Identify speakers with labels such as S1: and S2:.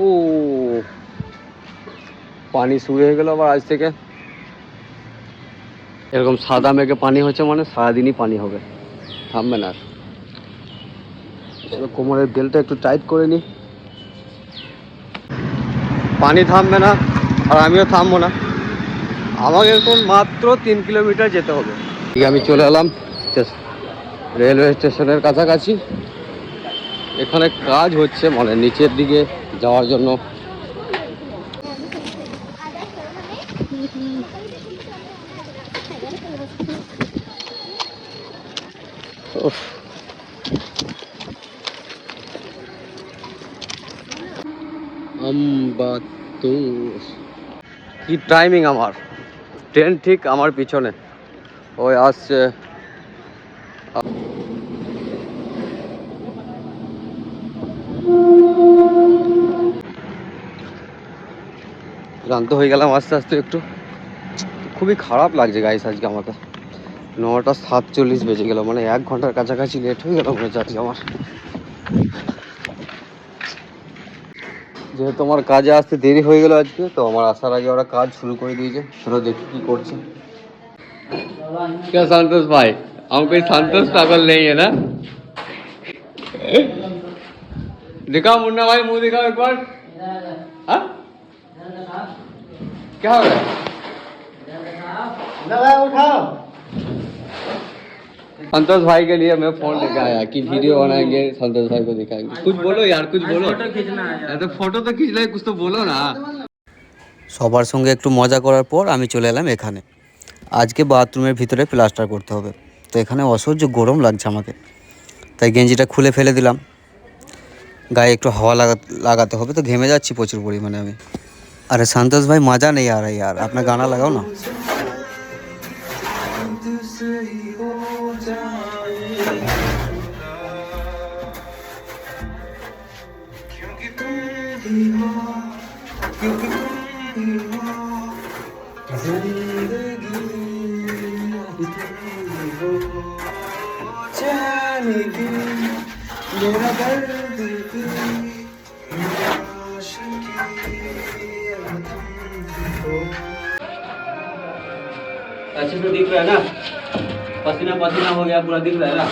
S1: ও পানি শুরু হয়ে গেল আবার আজ থেকে। এরকম সাদা মেঘে পানি হচ্ছে মানে সারাদিনই পানি হবে, থামবে না আর। কোমরের বেলটা একটু টাইট করে নি, পানি থামবে না আর আমিও থামবো না। আমাকে এখন মাত্র 3 কিলোমিটার যেতে হবে। আমি চলে এলাম রেলওয়ে স্টেশনের কাছাকাছি। এখানে কাজ হচ্ছে মানে নিচের দিকে যাওয়ার জন্য। কি টাইমিং আমার, ট্রেন ঠিক আমার পিছনে ওই আসছে। ক্লান্ত হয়ে গেলাম আস্তে আস্তে একটু, খুবই খারাপ লাগছে গাইস আজকে আমাকে। 9:47 বেজে গেল, মানে 1 ঘন্টার কাছাকাছি লেট হয়ে গেল মনে হচ্ছে আজকে আমার। যেহেতু আমার কাজে আসতে দেরি হয়ে গেল আজকে, তো আমার আসার আগে ওরা কাজ শুরু করে দিয়েছে। চলো দেখি কি করছে। क्या संतोष भाई, हम कोई संतोष पागल नहीं है ना? दिखाओ मुन्ना भाई, मुंह दिखाओ एक बार। हाँ? क्या हो रहा है? उठाओ। संतोष भाई के लिए मैं फोन लेके आया कि वीडियो बनाएंगे, संतोष भाई को दिखाएंगे। कुछ बोलो यार, कुछ बोलो। फोटो खींचना है तो फोटो तो खींच ले, कुछ तो बोलो ना। সবার সঙ্গে একটু মজা করার পর আমি চলে এলাম এখানে। আজকে বাথরুমের ভিতরে প্লাস্টার করতে হবে, তো এখানে অসহ্য গরম লাগছে আমাকে, তাই গেঞ্জিটা খুলে ফেলে দিলাম। গায়ে একটু হাওয়া লাগাতে হবে, তো ঘেমে যাচ্ছি প্রচুর পরিমাণে আমি। আরে সন্তোষ ভাই মজা নেই आ रहा यार, अपना गाना लगाओ ना। अच्छे से दिख रहा है ना, पसीना पसीना हो गया पूरा, दिख रहा है ना।